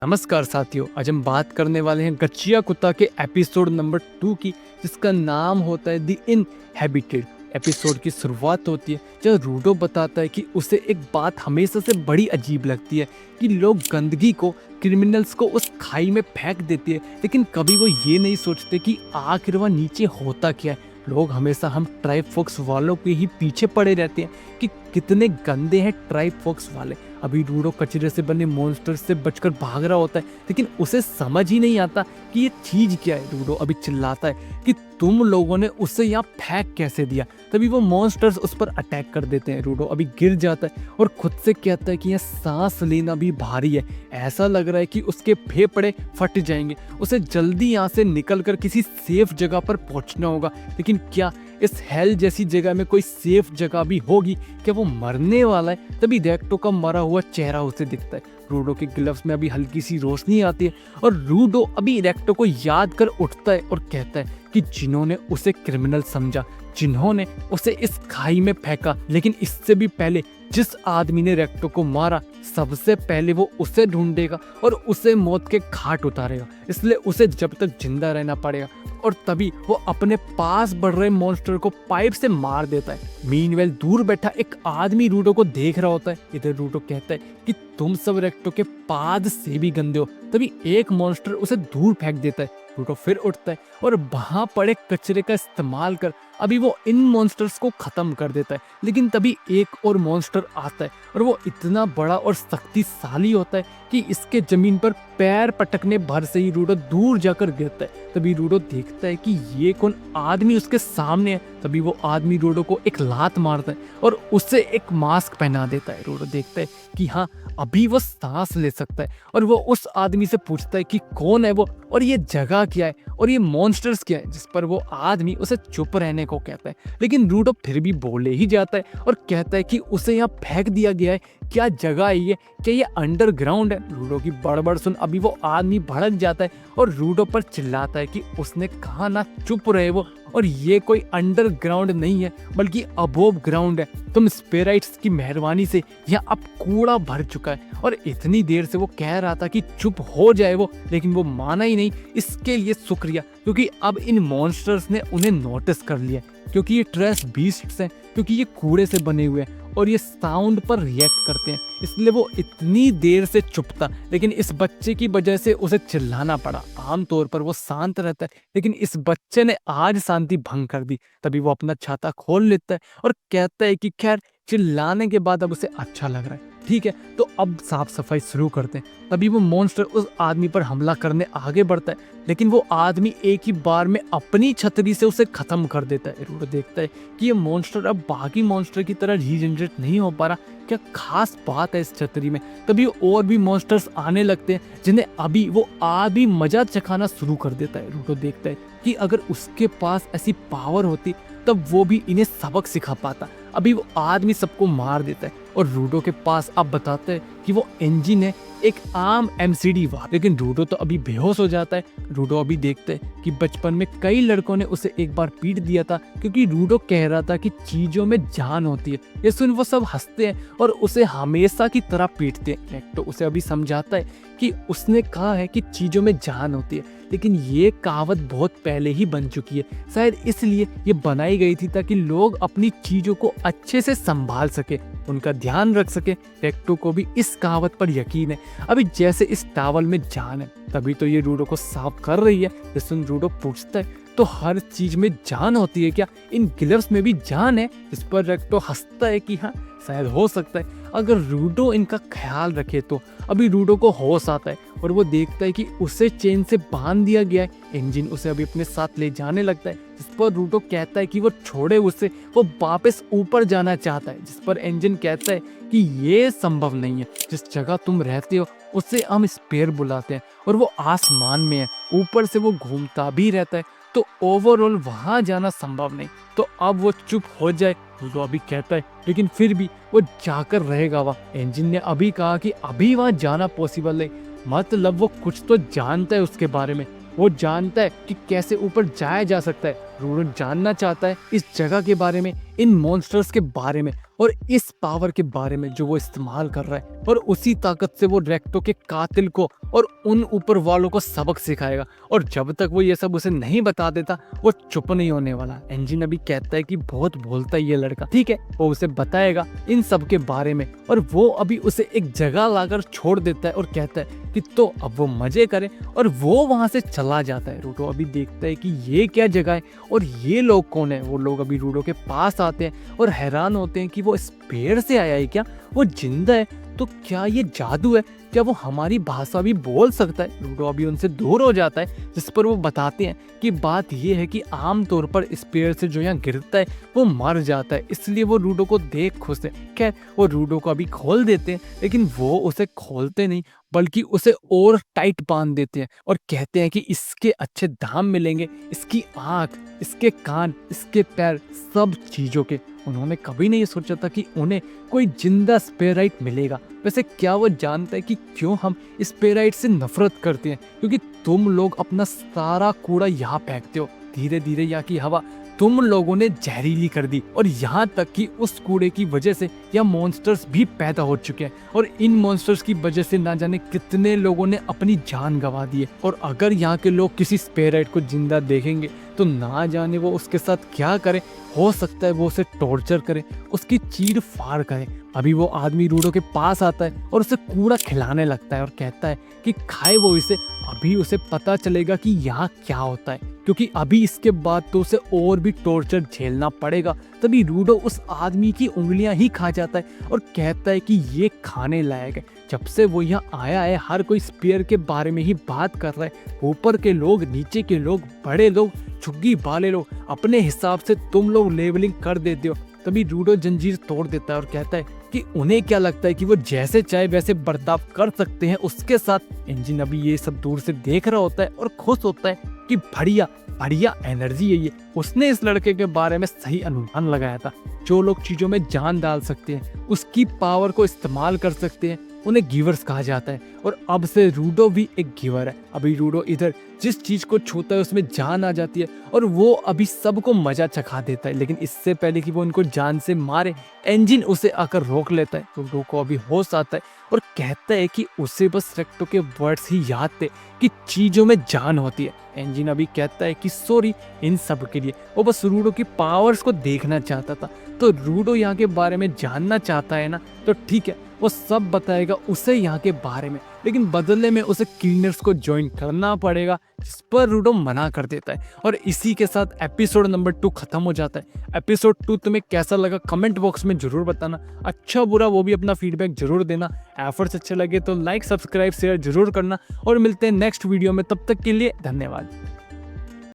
नमस्कार साथियों, आज हम बात करने वाले हैं गच्चिया कुत्ता के एपिसोड नंबर 2 की, जिसका नाम होता है द इनहैबिटेड। एपिसोड की शुरुआत होती है जब रूडो बताता है कि उसे एक बात हमेशा से बड़ी अजीब लगती है कि लोग गंदगी को, क्रिमिनल्स को उस खाई में फेंक देते हैं, लेकिन कभी वो ये नहीं सोचते कि आखिर वह नीचे होता क्या है। लोग हमेशा हम ट्राइब फोक्स वालों के ही पीछे पड़े रहते हैं कि कितने गंदे हैं ट्राइब फोक्स वाले। अभी रूडो कचरे से बने मॉन्स्टर से बचकर भाग रहा होता है, लेकिन उसे समझ ही नहीं आता कि ये चीज क्या है। रूडो अभी चिल्लाता है कि तुम लोगों ने उसे यहाँ फेंक कैसे दिया। तभी वो मॉन्स्टर्स उस पर अटैक कर देते हैं। रूडो अभी गिर जाता है और खुद से कहता है कि यह सांस लेना भी भारी है। ऐसा लग रहा है कि उसके फेफड़े फट जाएंगे। उसे जल्दी यहाँ से निकलकर किसी सेफ जगह पर पहुंचना होगा, लेकिन क्या इस हेल जैसी जगह में कोई सेफ जगह भी होगी? क्या वो मरने वाला है? तभी रेक्टो का मरा हुआ चेहरा उसे दिखता है। रूडो के ग्लव्स में अभी हल्की सी रोशनी आती है और रूडो अभी रेक्टो को याद कर उठता है और कहता है कि जिन्होंने उसे क्रिमिनल समझा, जिन्होंने उसे इस खाई में फेंका, लेकिन इससे भी पहले जिस आदमी ने रेक्टो को मारा, सबसे पहले वो उसे ढूंढेगा और उसे मौत के घाट उतारेगा। इसलिए उसे जब तक जिंदा रहना पड़ेगा। और तभी वो अपने पास बढ़ रहे मॉन्स्टर को पाइप से मार देता है। मीनवेल दूर बैठा एक आदमी रूडो को देख रहा होता है। इधर रूडो कहता है कि तुम सब रेक्टो के पाद से भी गंदे हो। तभी एक मॉन्स्टर उसे दूर फेंक देता है। रूडो फिर उठता है और वहां पड़े कचरे का इस्तेमाल कर अभी वो इन मॉन्स्टर्स को खत्म कर देता है। लेकिन तभी एक और मॉन्स्टर आता है और वो इतना बड़ा और शक्तिशाली होता है कि इसके जमीन पर पैर पटकने भर से ही रूडो दूर जाकर गिरता है। तभी रूडो देखता है कि ये कौन आदमी उसके सामने है। तभी वो आदमी रूडो को एक लात मारता है और उसे एक मास्क पहना देता है। रूडो देखता है कि हाँ, अभी वो सांस ले सकता है और वो उस आदमी से पूछता है कि कौन है वो और ये जगह क्या है और ये मॉन्स्टर्स क्या है, जिस पर वो आदमी उसे चुप रहने को कहता है। लेकिन रूडो फिर भी बोले ही जाता है और कहता है कि उसे यहाँ फेंक दिया गया है। क्या जगह है ये? क्या ये अंडरग्राउंड है? रूडो की बड़बड़ सुन अभी वो आदमी भड़क जाता है और रूडो पर चिल्लाता है कि उसने कहा ना चुप रहे वो, और ये कोई अंडरग्राउंड नहीं है बल्कि अबोव ग्राउंड है। तुम स्पेराइट्स की मेहरबानी से यहाँ अब कूड़ा भर चुका है। और इतनी देर से वो कह रहा था कि चुप हो जाए वो, लेकिन वो माना ही नहीं। इसके लिए शुक्रिया, क्योंकि अब इन मॉन्स्टर्स ने उन्हें नोटिस कर लिया, क्योंकि ये ट्रेश बीस्ट्स हैं, क्योंकि ये कूड़े से बने हुए हैं और ये साउंड पर रिएक्ट करते हैं। इसलिए वो इतनी देर से चुप था, लेकिन इस बच्चे की वजह से उसे चिल्लाना पड़ा। आमतौर पर वो शांत रहता है, लेकिन इस बच्चे ने आज शांति भंग कर दी। तभी वो अपना छाता खोल लेता है और कहता है कि खैर, चिल्लाने के बाद अब उसे अच्छा लग रहा है। ठीक है, तो अब साफ सफाई शुरू करते हैं। तभी वो मॉन्स्टर उस आदमी पर हमला करने आगे बढ़ता है, लेकिन वो आदमी एक ही बार में अपनी छतरी से उसे खत्म कर देता है। रूडो देखता है कि ये मॉन्स्टर अब बाकी मॉन्स्टर की तरह रीजनरेट नहीं हो पा रहा। क्या खास बात है इस छतरी में? तभी और भी मॉन्स्टर्स आने लगते हैं, जिन्हें अभी वो आदमी मजा चखाना शुरू कर देता है। रूडो देखता है कि अगर उसके पास ऐसी पावर होती तब वो भी इन्हें सबक सिखा पाता। अभी वो आदमी सबको मार देता है और रूडो के पास अब बताता है कि वो इंजन है, एक आम एमसीडी वार। लेकिन रूडो तो अभी बेहोश हो जाता है। रूडो अभी देखता है कि बचपन में कई लड़कों ने उसे एक बार पीट दिया था, क्योंकि रूडो कह रहा था कि चीजों में जान होती है। ये सुन वो सब हंसते हैं और उसे हमेशा की तरह पीटते हैं। रेक्टो उसे अभी समझाता है कि उसने कहा है कि चीजों में जान होती है, लेकिन ये कहावत बहुत पहले ही बन चुकी है। शायद इसलिए ये बनाई गई थी ताकि लोग अपनी चीजों को अच्छे से संभाल सके, उनका ध्यान रख सके। रेक्टो को भी इस कहावत पर यकीन है। अभी जैसे इस टावल में जान है, तभी तो ये रूडो को साफ कर रही है। ये सुन रूडो पूछता है, तो हर चीज में जान होती है क्या? इन ग्लव्स में भी जान है? इस पर रेक्टो हंसता है कि हाँ, शायद हो सकता है अगर रूडो इनका ख्याल रखे तो। अभी रूडो को होश आता है और वो देखता है कि उसे चेन से बांध दिया गया है। इंजन उसे अभी अपने साथ ले जाने लगता है, जिस पर रूडो कहता है कि वो छोड़े उसे, वो वापस ऊपर जाना चाहता है। जिस पर इंजन कहता है कि ये संभव नहीं है, जिस जगह तुम रहते हो उसे हम स्पेयर बुलाते हैं और वो आसमान में है, ऊपर से वो घूमता भी रहता है, तो ओवरऑल वहां जाना संभव नहीं। तो अब वो चुप हो जाए, रूडो अभी कहता है, लेकिन फिर भी वो जाकर रहेगा वहाँ। इंजन ने अभी कहा कि अभी वहां जाना पॉसिबल है, मतलब वो कुछ तो जानता है उसके बारे में। वो जानता है कि कैसे ऊपर जाया जा सकता है। रूडो जानना चाहता है इस जगह के बारे में, इन मॉन्स्टर्स के बारे में, और इस पावर के बारे में जो वो इस्तेमाल कर रहा है, और उसी ताकत से वो रेक्टो के कातिल को और उन ऊपर वालों को सबक सिखाएगा। और जब तक वो ये सब उसे नहीं बता देता वो चुप नहीं होने वाला। एंजिन अभी कहता है कि बहुत बोलता है ये लड़का, ठीक है वो उसे बताएगा इन सब के बारे में। और वो अभी उसे एक जगह लाकर छोड़ देता है और कहता है कि तो अब वो मजे करे, और वो वहां से चला जाता है। रूडो अभी देखता है कि ये क्या जगह है और ये लोग कौन है। वो लोग अभी रूडो के पास आते हैं और हैरान होते हैं कि वो इस पेड़ से आया है क्या, वो जिंदा है, तो क्या ये जादू है, क्या वो हमारी भाषा भी बोल सकता है। रूडो अभी उनसे दूर हो जाता है, जिस पर वो बताते हैं कि बात ये है कि आमतौर पर इस पेड़ से जो यहाँ गिरता है वो मर जाता है, इसलिए वो रूडो को देख खुश है। खैर वो रूडो को अभी खोल देते हैं, लेकिन वो उसे खोलते नहीं बल्कि उसे और टाइट बांध देते हैं और कहते हैं कि इसके अच्छे दाम मिलेंगे, इसकी आँख, इसके कान, इसके पैर, सब चीज़ों के। उन्होंने कभी नहीं सोचा था कि उन्हें कोई जिंदा स्पेराइट मिलेगा। वैसे क्या वो जानता है कि क्यों हम स्पेराइट से नफरत करते हैं? क्योंकि तुम लोग अपना सारा कूड़ा यहाँ फेंकते हो। धीरे धीरे यहाँ की हवा तुम लोगों ने जहरीली कर दी, और यहाँ तक कि उस कूड़े की वजह से यह मॉन्स्टर्स भी पैदा हो चुके हैं, और इन मॉन्स्टर्स की वजह से ना जाने कितने लोगों ने अपनी जान गंवा दी है। और अगर यहाँ के लोग किसी स्पेराइट को जिंदा देखेंगे तो ना जाने वो उसके साथ क्या करे। हो सकता है वो उसे टॉर्चर करे, उसकी चीर फाड़ करे। अभी वो आदमी रूडो के पास आता है और उसे कूड़ा खिलाने लगता है और कहता है कि खाए वो इसे, अभी उसे पता चलेगा कि यहाँ क्या होता है, क्योंकि अभी इसके बाद तो उसे और भी टॉर्चर झेलना पड़ेगा। तभी रूडो उस आदमी की उंगलियां ही खा जाता है और कहता है कि ये खाने लायक है। जब से वो यहाँ आया है हर कोई स्पेयर के बारे में ही बात कर रहा है, ऊपर के लोग, नीचे के लोग, बड़े लोग, झुग्गी वाले लोग, अपने हिसाब से तुम लोग लेबलिंग कर देते हो। तभी रूडो जंजीर तोड़ देता है और कहता है कि उन्हें क्या लगता है कि वो जैसे चाहे वैसे बर्ताव कर सकते हैं उसके साथ। इंजन अभी ये सब दूर से देख रहा होता है और खुश होता है कि बढ़िया बढ़िया एनर्जी है ये। उसने इस लड़के के बारे में सही अनुमान लगाया था। जो लोग चीजों में जान डाल सकते हैं, उसकी पावर को इस्तेमाल कर सकते हैं, उन्हें गिवर्स कहा जाता है। और अब से रूडो भी एक गिवर है। अभी रूडो इधर जिस चीज को छूता है उसमें जान आ जाती है और वो अभी सबको मजा चखा देता है। लेकिन इससे पहले कि वो उनको जान से मारे, इंजन उसे आकर रोक लेता है। रूडो को अभी होश आता है और कहता है कि उसे बस रेक्टो के वर्ड्स ही याद थे कि चीजों में जान होती है। इंजन अभी कहता है कि सॉरी इन सब के लिए, वो बस रूडो की पावर्स को देखना चाहता था। तो रूडो यहाँ के बारे में जानना चाहता है ना, तो ठीक है वो सब बताएगा उसे यहाँ के बारे में, लेकिन बदले में उसे क्लीनर्स को ज्वाइन करना पड़ेगा, जिस पर रूडो मना कर देता है। और इसी के साथ एपिसोड नंबर 2 खत्म हो जाता है। एपिसोड 2 तुम्हें कैसा लगा कमेंट बॉक्स में जरूर बताना। अच्छा बुरा वो भी अपना फीडबैक जरूर देना। एफर्ट्स अच्छे लगे तो लाइक, सब्सक्राइब, शेयर जरूर करना, और मिलते हैं नेक्स्ट वीडियो में। तब तक के लिए धन्यवाद।